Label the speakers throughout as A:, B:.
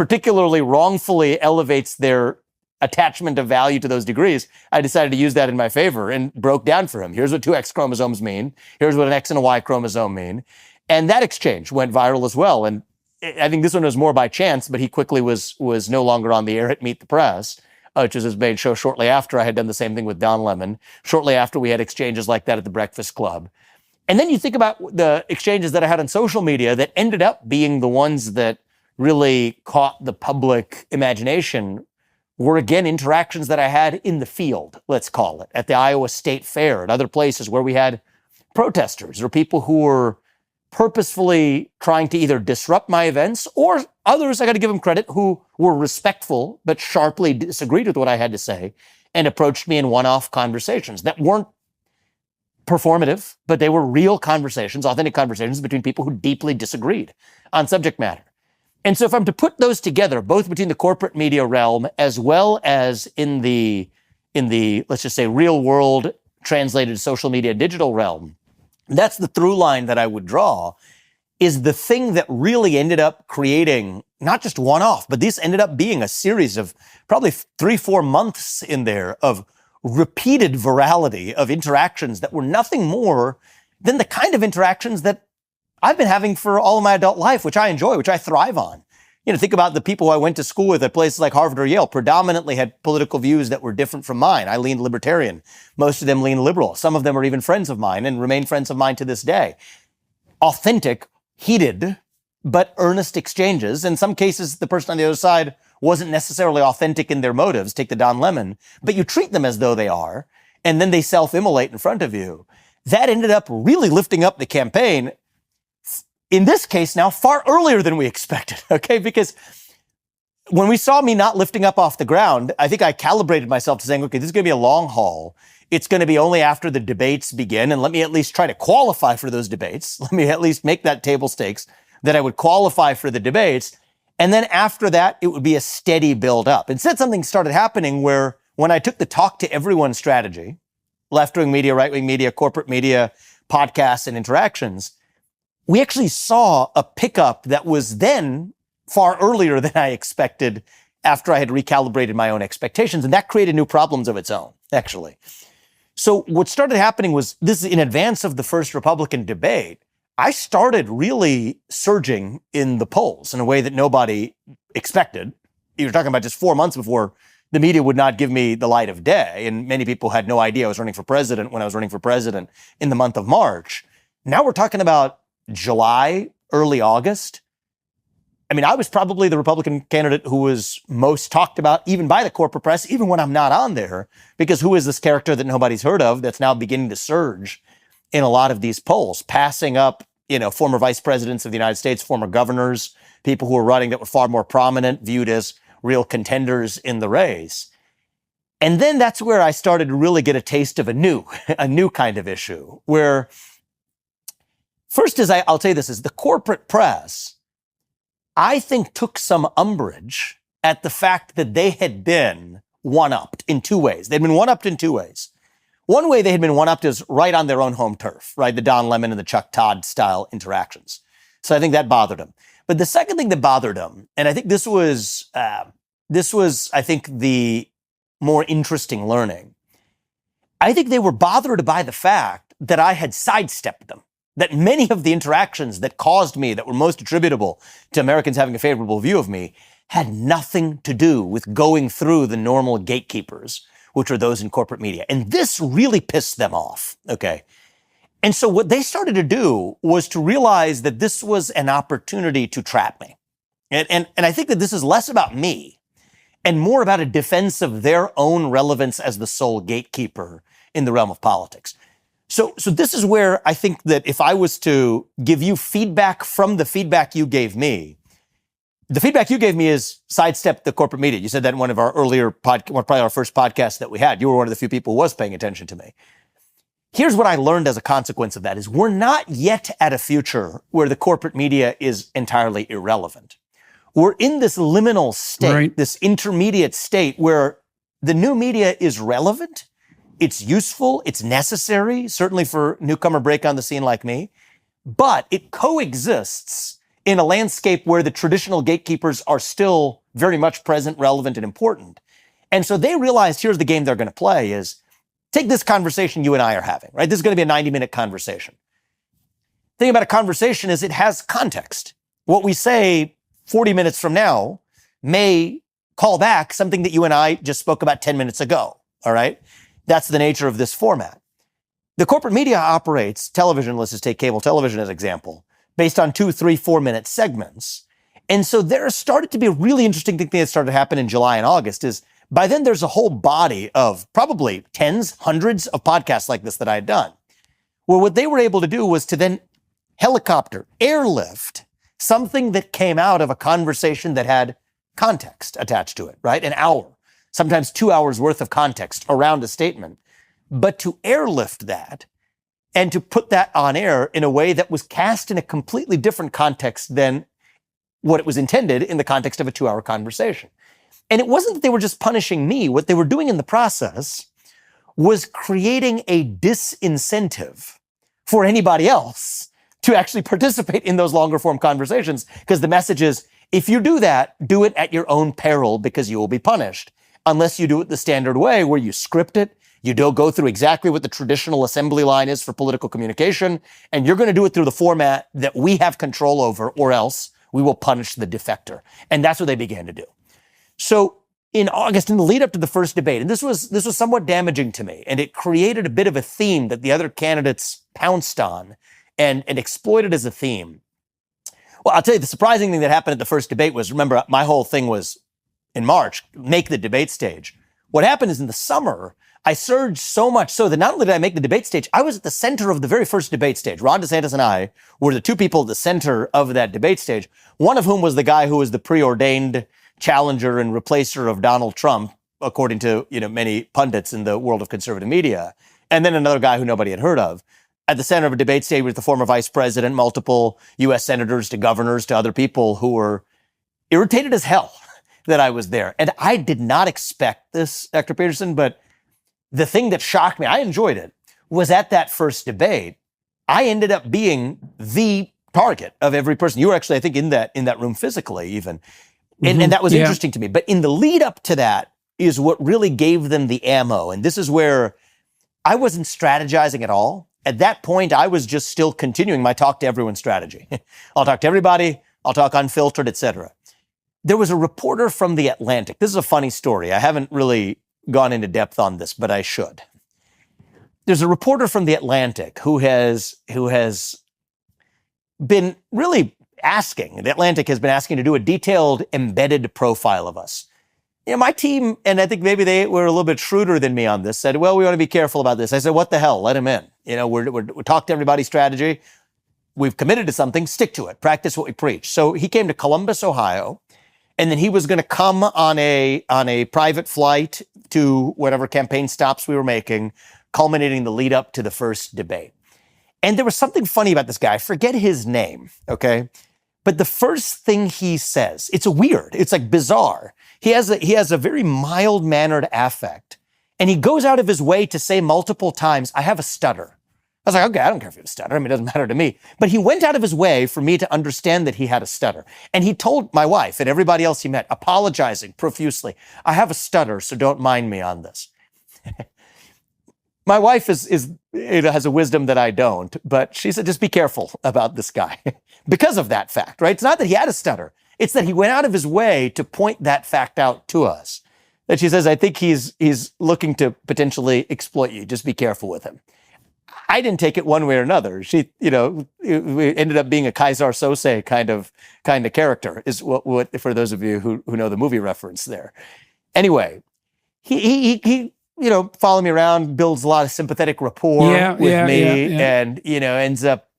A: particularly wrongfully elevates their attachment of value to those degrees, I decided to use that in my favor and broke down for him. Here's what two X chromosomes mean. Here's what an X and a Y chromosome mean. And that exchange went viral as well. And I think this one was more by chance, but he quickly was no longer on the air at Meet the Press, which was his main show shortly after I had done the same thing with Don Lemon, shortly after we had exchanges like that at the Breakfast Club. And then you think about the exchanges that I had on social media that ended up being the ones that really caught the public imagination were, again, interactions that I had in the field, let's call it, at the Iowa State Fair and other places where we had protesters or people who were purposefully trying to either disrupt my events, or others, I got to give them credit, who were respectful but sharply disagreed with what I had to say and approached me in one-off conversations that weren't performative, but they were real conversations, authentic conversations between people who deeply disagreed on subject matter. And so if I'm to put those together, both between the corporate media realm as well as in the let's just say real world translated social media digital realm, that's the through line that I would draw, is the thing that really ended up creating not just one-off, but this ended up being a series of probably 3-4 months in there of repeated virality of interactions that were nothing more than the kind of interactions that I've been having for all of my adult life, which I enjoy, which I thrive on. You know, think about the people who I went to school with at places like Harvard or Yale, predominantly had political views that were different from mine. I leaned libertarian. Most of them leaned liberal. Some of them are even friends of mine and remain friends of mine to this day. Authentic, heated, but earnest exchanges. In some cases, the person on the other side wasn't necessarily authentic in their motives. Take the Don Lemon, but you treat them as though they are, and then they self-immolate in front of you. That ended up really lifting up the campaign, in this case now, far earlier than we expected, okay? Because when we saw me not lifting up off the ground, I think I calibrated myself to saying, okay, this is going to be a long haul. It's going to be only after the debates begin, and let me at least try to qualify for those debates. Let me at least make that table stakes that I would qualify for the debates. And then after that, it would be a steady build up. Instead, something started happening where when I took the talk to everyone strategy, left-wing media, right-wing media, corporate media, podcasts, and interactions, we actually saw a pickup that was then far earlier than I expected after I had recalibrated my own expectations. And that created new problems of its own, actually. So what started happening was, this is in advance of the first Republican debate, I started really surging in the polls in a way that nobody expected. You're talking about just 4 months before the media would not give me the light of day. And many people had no idea I was running for president when I was running for president in the month of March. Now we're talking about July, early August. I mean, I was probably the Republican candidate who was most talked about, even by the corporate press, even when I'm not on there, because who is this character that nobody's heard of that's now beginning to surge in a lot of these polls, passing up, former vice presidents of the United States, former governors, people who were running that were far more prominent, viewed as real contenders in the race. And then that's where I started to really get a taste of a new kind of issue, where first, I'll tell you this, is the corporate press, I think, took some umbrage at the fact that they had been one-upped in two ways. They'd been one-upped in two ways. One way they had been one-upped is right on their own home turf, right? The Don Lemon and the Chuck Todd style interactions. So I think that bothered them. But the second thing that bothered them, and I think this was, I think, the more interesting learning. I think they were bothered by the fact that I had sidestepped them. That many of the interactions that caused me, that were most attributable to Americans having a favorable view of me, had nothing to do with going through the normal gatekeepers, which are those in corporate media. And this really pissed them off, okay? And so what they started to do was to realize that this was an opportunity to trap me. And I think that this is less about me and more about a defense of their own relevance as the sole gatekeeper in the realm of politics. So this is where I think that if I was to give you feedback from the feedback you gave me, the feedback you gave me is sidestep the corporate media. You said that in one of our earlier probably our first podcast that we had. You were one of the few people who was paying attention to me. Here's what I learned as a consequence of that is we're not yet at a future where the corporate media is entirely irrelevant. We're in this liminal state, right, this intermediate state where the new media is relevant. It's useful, it's necessary, certainly for newcomer break on the scene like me, but it coexists in a landscape where the traditional gatekeepers are still very much present, relevant, and important. And so they realized, here's the game they're going to play is, take this conversation you and I are having, right? This is going to be a 90-minute conversation. The thing about a conversation is it has context. What we say 40 minutes from now may call back something that you and I just spoke about 10 minutes ago, all right? That's the nature of this format. The corporate media operates television, let's just take cable television as an example, based on 2, 3, 4-minute segments. And so there started to be a really interesting thing that started to happen in July and August is by then there's a whole body of probably tens, hundreds of podcasts like this that I had done, where what they were able to do was to then helicopter, airlift something that came out of a conversation that had context attached to it, right? An hour, sometimes 2 hours worth of context around a statement. But to airlift that and to put that on air in a way that was cast in a completely different context than what it was intended in the context of a 2-hour conversation. And it wasn't that they were just punishing me. What they were doing in the process was creating a disincentive for anybody else to actually participate in those longer form conversations. Because the message is, if you do that, do it at your own peril because you will be punished. Unless you do it the standard way where you script it, you don't go through exactly what the traditional assembly line is for political communication, and you're going to do it through the format that we have control over, or else we will punish the defector. And that's what they began to do. So in August, in the lead up to the first debate, and this was somewhat damaging to me, and it created a bit of a theme that the other candidates pounced on and exploited as a theme. Well, I'll tell you, the surprising thing that happened at the first debate was, remember, my whole thing was in March, make the debate stage. What happened is in the summer, I surged so much so that not only did I make the debate stage, I was at the center of the very first debate stage. Ron DeSantis and I were the two people at the center of that debate stage, one of whom was the guy who was the preordained challenger and replacer of Donald Trump, according to many pundits in the world of conservative media, and then another guy who nobody had heard of. At the center of a debate stage was the former vice president, multiple U.S. senators to governors to other people who were irritated as hell that I was there. And I did not expect this, Dr. Peterson, but the thing that shocked me, I enjoyed it, was at that first debate, I ended up being the target of every person. You were actually, I think, in that room physically even. And that was interesting to me. But in the lead up to that is what really gave them the ammo. And this is where I wasn't strategizing at all. At that point, I was just still continuing my talk to everyone strategy. I'll talk to everybody. I'll talk unfiltered, etc. There was a reporter from The Atlantic. This is a funny story. I haven't really gone into depth on this, but I should. There's a reporter from The Atlantic who has been really asking, The Atlantic has been asking to do a detailed embedded profile of us. My team, and I think maybe they were a little bit shrewder than me on this, said, well, we want to be careful about this. I said, what the hell? Let him in. We're talk to everybody strategy. We've committed to something, stick to it, practice what we preach. So he came to Columbus, Ohio, and then he was going to come on a private flight to whatever campaign stops we were making, culminating the lead up to the first debate. And there was something funny about this guy. I forget his name, okay? But the first thing he says, it's weird. It's like bizarre. He has a very mild-mannered affect. And he goes out of his way to say multiple times, I have a stutter. I was like, okay, I don't care if you have a stutter. I mean, it doesn't matter to me. But he went out of his way for me to understand that he had a stutter. And he told my wife and everybody else he met, apologizing profusely, I have a stutter, so don't mind me on this. My wife has a wisdom that I don't, but she said, just be careful about this guy because of that fact, right? It's not that he had a stutter. It's that he went out of his way to point that fact out to us. That she says, I think he's looking to potentially exploit you. Just be careful with him. I didn't take it one way or another. She, it ended up being a Kaisar Sose kind of character, is what for those of you who know the movie reference there. Anyway, he follow me around, builds a lot of sympathetic rapport with me, and ends up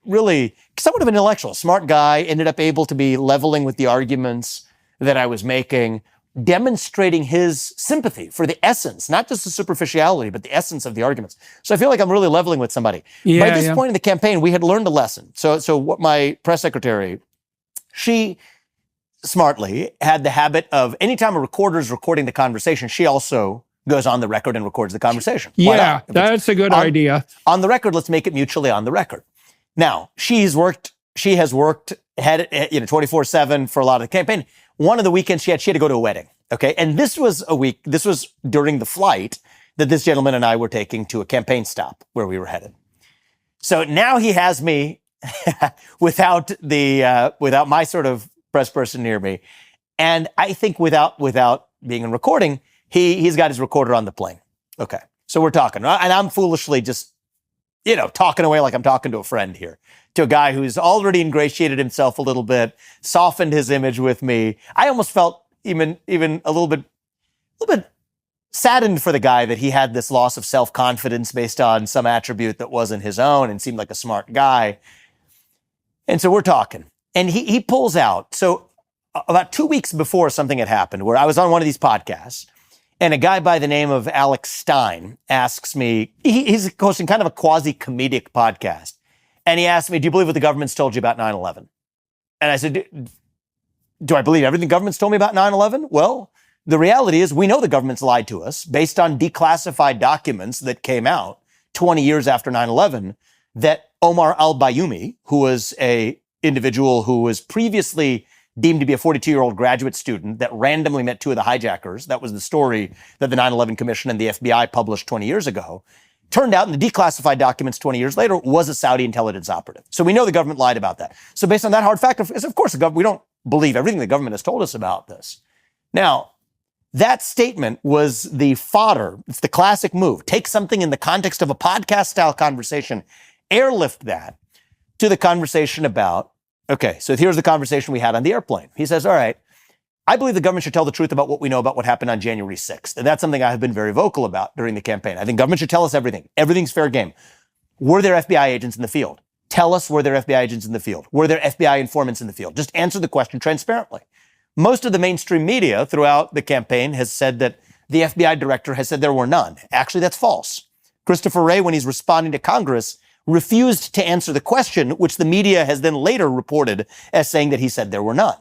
A: really somewhat of an intellectual, smart guy. Ended up able to be leveling with the arguments that I was making, demonstrating his sympathy for the essence, not just the superficiality, but the essence of the arguments. So I feel like I'm really leveling with somebody. By this point in the campaign, we had learned a lesson. So what my press secretary, she smartly had the habit of anytime a recorder is recording the conversation, she also goes on the record and records the conversation.
B: Yeah, that's a good idea.
A: On the record, let's make it mutually on the record. Now, she has worked had it, 24/7 for a lot of the campaign. One of the weekends she had to go to a wedding. Okay. And this was during the flight that this gentleman and I were taking to a campaign stop where we were headed. So now he has me without my sort of press person near me. And I think without being in recording, he's got his recorder on the plane. Okay. So we're talking, and I'm foolishly just, talking away like I'm talking to a friend here, to a guy who's already ingratiated himself a little bit, softened his image with me. I almost felt even a little bit saddened for the guy that he had this loss of self-confidence based on some attribute that wasn't his own and seemed like a smart guy. And so we're talking, and he pulls out. So about 2 weeks before something had happened where I was on one of these podcasts, and a guy by the name of Alex Stein asks me, he's hosting kind of a quasi-comedic podcast. And he asked me, do you believe what the government's told you about 9/11? And I said, do I believe everything the government's told me about 9/11? Well, the reality is we know the government's lied to us based on declassified documents that came out 20 years after 9/11, that Omar al-Bayoumi, who was a individual who was previously deemed to be a 42-year-old graduate student that randomly met two of the hijackers. That was the story that the 9/11 Commission and the FBI published 20 years ago. Turned out in the declassified documents 20 years later was a Saudi intelligence operative. So we know the government lied about that. So based on that hard fact, of course, we don't believe everything the government has told us about this. Now, that statement was the fodder. It's the classic move. Take something in the context of a podcast-style conversation, airlift that to the conversation about, okay, so here's the conversation we had on the airplane. He says, all right, I believe the government should tell the truth about what we know about what happened on January 6th. And that's something I have been very vocal about during the campaign. I think government should tell us everything. Everything's fair game. Were there FBI agents in the field? Tell us, were there FBI agents in the field? Were there FBI informants in the field? Just answer the question transparently. Most of the mainstream media throughout the campaign has said that the FBI director has said there were none. Actually, that's false. Christopher Wray, when he's responding to Congress, refused to answer the question, which the media has then later reported as saying that he said there were none.